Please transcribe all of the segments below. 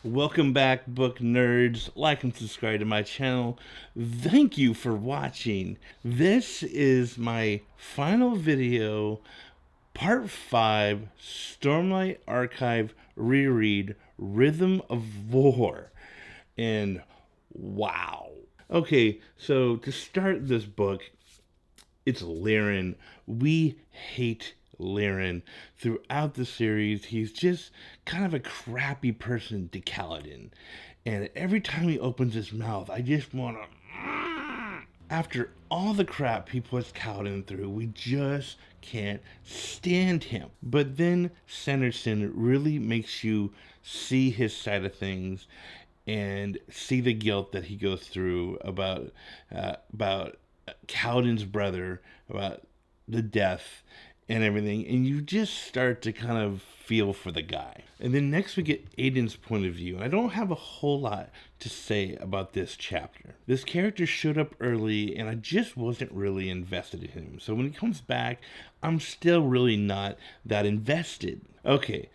Welcome back, book nerds. Like and subscribe to my channel. Thank you for watching. This is my final video, part 5, Stormlight Archive reread, Rythm of War. And wow. Okay, so to start this book, it's Lirin. We hate Lirin. Throughout the series, he's just kind of a crappy person to Kaladin. And every time he opens his mouth, I just want to... After all the crap he puts Kaladin through, we just can't stand him. But then Sanderson really makes you see his side of things and see the guilt that he goes through about Kaladin's brother, about the death and everything, and you just start to kind of feel for the guy. And then next we get Aiden's point of view, and I don't have a whole lot to say about this chapter. This character showed up early, and I just wasn't really invested in him. So when he comes back, I'm still really not that invested. Okay,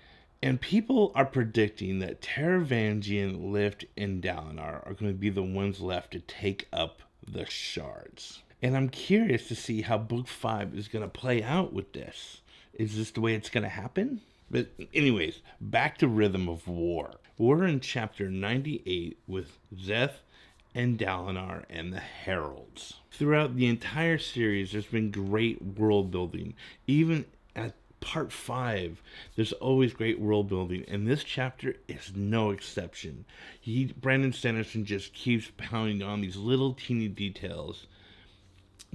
and people are predicting that Taravangian, Lift, and Dalinar are going to be the ones left to take up the shards. And I'm curious to see how book 5 is going to play out with this. Is this the way it's going to happen? But anyways, back to Rythm of War. We're in chapter 98 with Szeth and Dalinar and the Heralds. Throughout the entire series, there's been great world building. Even at part 5, there's always great world building, and this chapter is no exception. Brandon Sanderson just keeps pounding on these little teeny details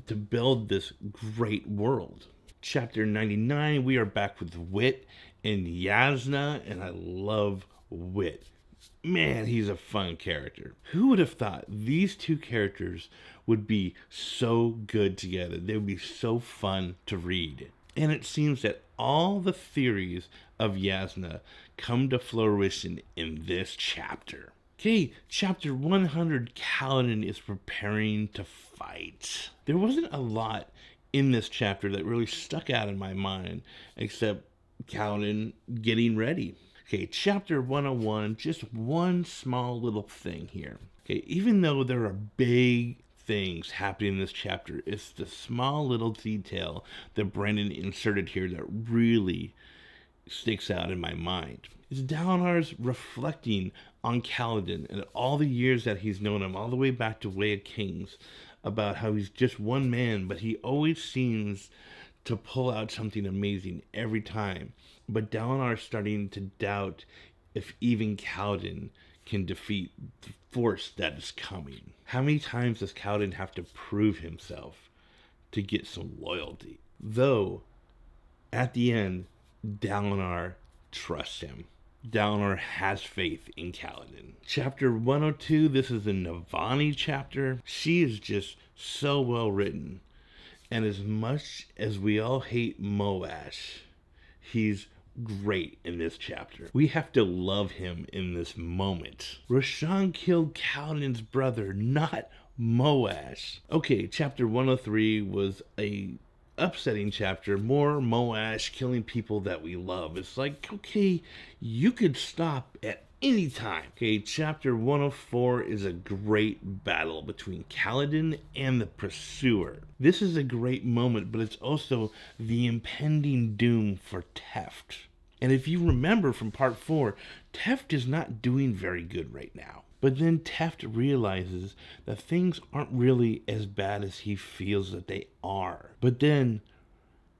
to build this great world. Chapter 99, we are back with Wit and Yasna, and I love Wit. Man, he's a fun character. Who would have thought these two characters would be so good together? They would be so fun to read. And it seems that all the theories of Yasna come to fruition in this chapter. Okay, chapter 100, Kaladin is preparing to fight. There wasn't a lot in this chapter that really stuck out in my mind, except Kaladin getting ready. Okay, chapter 101, just one small little thing here. Okay, even though there are big things happening in this chapter, it's the small little detail that Brandon inserted here that really sticks out in my mind. It's Dalinar's reflecting on Kaladin and all the years that he's known him, all the way back to Way of Kings, about how he's just one man, but he always seems to pull out something amazing every time. But Dalinar's starting to doubt if even Kaladin can defeat the force that is coming. How many times does Kaladin have to prove himself to get some loyalty? Though, at the end, Dalinar trusts him. Dalinar has faith in Kaladin. Chapter 102, this is the Navani chapter. She is just so well written. And as much as we all hate Moash, he's great in this chapter. We have to love him in this moment. Roshan killed Kaladin's brother, not Moash. Okay, chapter 103 was a upsetting chapter. More Moash killing people that we love. It's like, okay, you could stop at any time. Okay, chapter 104 is a great battle between Kaladin and the Pursuer. This is a great moment, but it's also the impending doom for Teff. And if you remember from part 4, Teff is not doing very good right now. But then Teff realizes that things aren't really as bad as he feels that they are. But then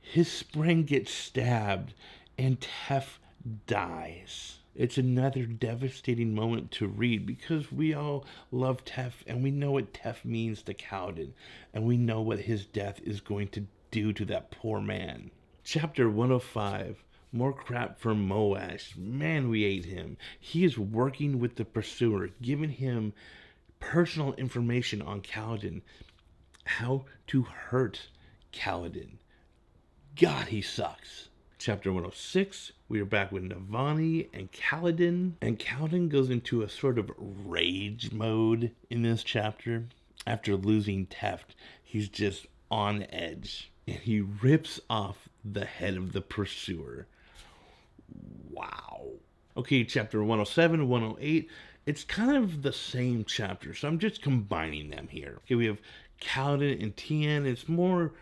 his spring gets stabbed and Teff dies. It's another devastating moment to read because we all love Teff and we know what Teff means to Kaladin, and we know what his death is going to do to that poor man. Chapter 105. More crap from Moash. Man, we hate him. He is working with the Pursuer, giving him personal information on Kaladin. How to hurt Kaladin. God, he sucks. Chapter 106, we are back with Navani and Kaladin. And Kaladin goes into a sort of rage mode in this chapter. After losing Teff, he's just on edge. And he rips off the head of the Pursuer. Wow. Okay, chapter 107, 108, it's kind of the same chapter, so I'm just combining them here. Okay, we have Kaladin and Tien. It's more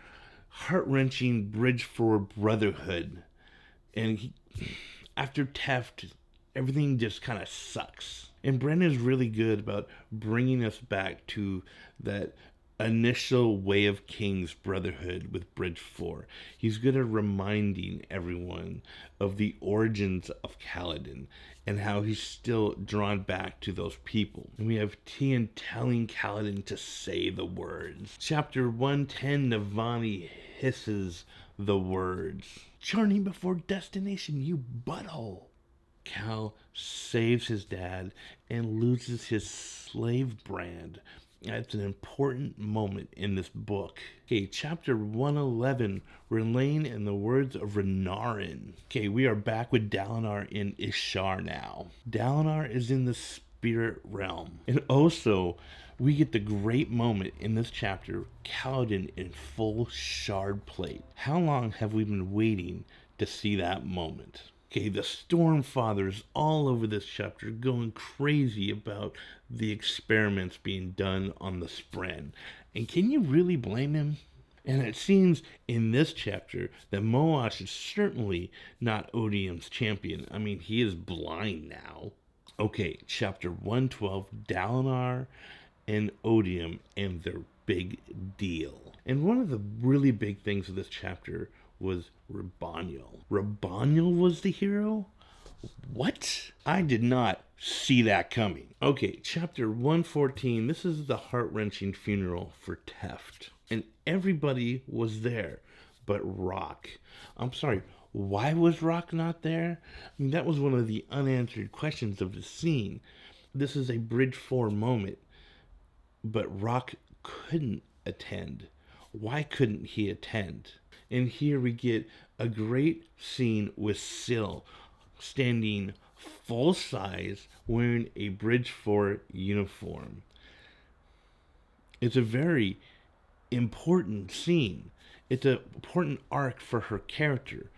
heart-wrenching bridge for brotherhood. And after Teff, everything just kind of sucks. And Brendan's really good about bringing us back to that initial Way of Kings brotherhood with Bridge 4. He's good at reminding everyone of the origins of Kaladin and how he's still drawn back to those people. And we have Tien telling Kaladin to say the words. Chapter 110, Navani hisses the words. Journey before destination, you butthole. Cal saves his dad and loses his slave brand. It's an important moment in this book. Okay, chapter 111, Relaying in the words of Renarin. Okay, we are back with Dalinar in Ishar now. Dalinar is in the spirit realm. And also, we get the great moment in this chapter, Kaladin in full shard plate. How long have we been waiting to see that moment? Okay, the Stormfathers all over this chapter going crazy about the experiments being done on the Spren. And can you really blame him? And it seems in this chapter that Moash is certainly not Odium's champion. I mean, he is blind now. Okay, chapter 112, Dalinar and Odium and their big deal. And one of the really big things of this chapter was Rabaniel. Rabaniel was the hero? What? I did not see that coming. Okay, chapter 114. This is the heart-wrenching funeral for Teff. And everybody was there but Rock. I'm sorry, why was Rock not there? I mean, that was one of the unanswered questions of the scene. This is a Bridge 4 moment, but Rock couldn't attend. Why couldn't he attend? And here we get a great scene with Syl standing full size wearing a Bridge 4 uniform. It's a very important scene. It's an important arc for her character.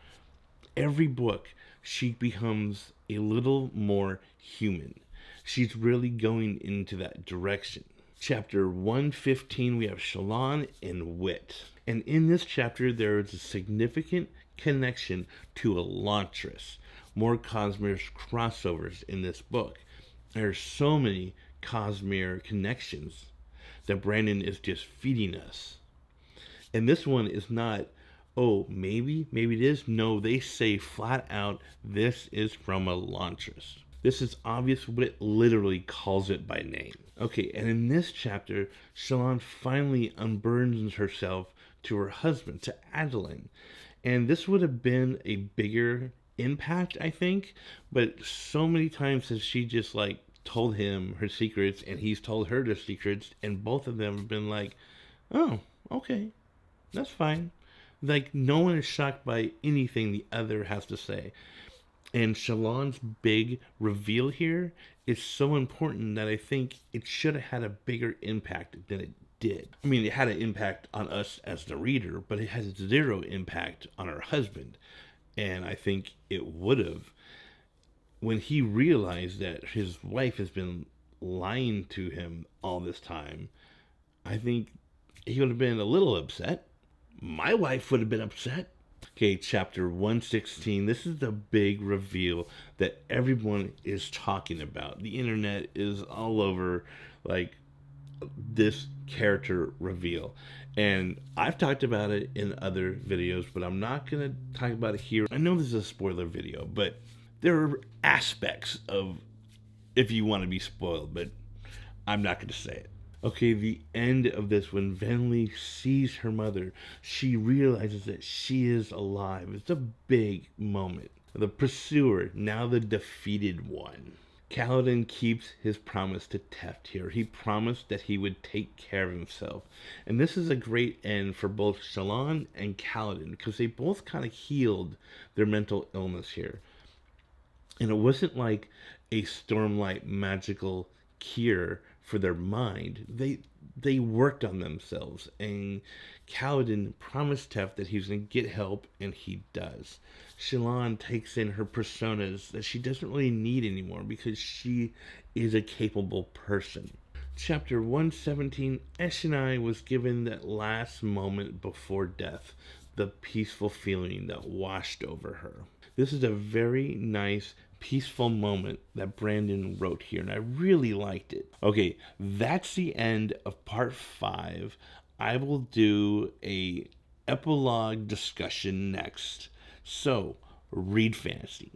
Every book, she becomes a little more human. She's really going into that direction. Chapter 115, we have Shallan and Wit. And in this chapter, there is a significant connection to Elantris. More Cosmere crossovers in this book. There are so many Cosmere connections that Brandon is just feeding us. And this one is not, oh, maybe it is. No, they say flat out, this is from Elantris. This is obvious. Wit literally calls it by name. Okay, and in this chapter, Shallan finally unburdens herself to her husband, to Adolin. And this would have been a bigger impact, I think. But so many times has she just like told him her secrets and he's told her their secrets. And both of them have been like, oh, okay, that's fine. Like no one is shocked by anything the other has to say. And Shallan's big reveal here is so important that I think it should have had a bigger impact than it did. I mean, it had an impact on us as the reader, but it has zero impact on her husband. And I think it would have. When he realized that his wife has been lying to him all this time, I think he would have been a little upset. My wife would have been upset. Okay, chapter 116. This is the big reveal that everyone is talking about. The internet is all over, like, this character reveal. And I've talked about it in other videos, but I'm not going to talk about it here. I know this is a spoiler video, but there are aspects of if you want to be spoiled, but I'm not going to say it. Okay, the end of this, when Venli sees her mother, she realizes that she is alive. It's a big moment. The pursuer, now the defeated one. Kaladin keeps his promise to Teff here. He promised that he would take care of himself. And this is a great end for both Shallan and Kaladin, because they both kind of healed their mental illness here. And it wasn't like a Stormlight magical cure for their mind, they worked on themselves, and Kaladin promised Teff that he was going to get help, and he does. Shallan takes in her personas that she doesn't really need anymore because she is a capable person. Chapter 117, Eshonai was given that last moment before death, the peaceful feeling that washed over her. This is a very nice, peaceful moment that Brandon wrote here, and I really liked it. Okay, that's the end of part 5. I will do a epilogue discussion next. So, read fantasy.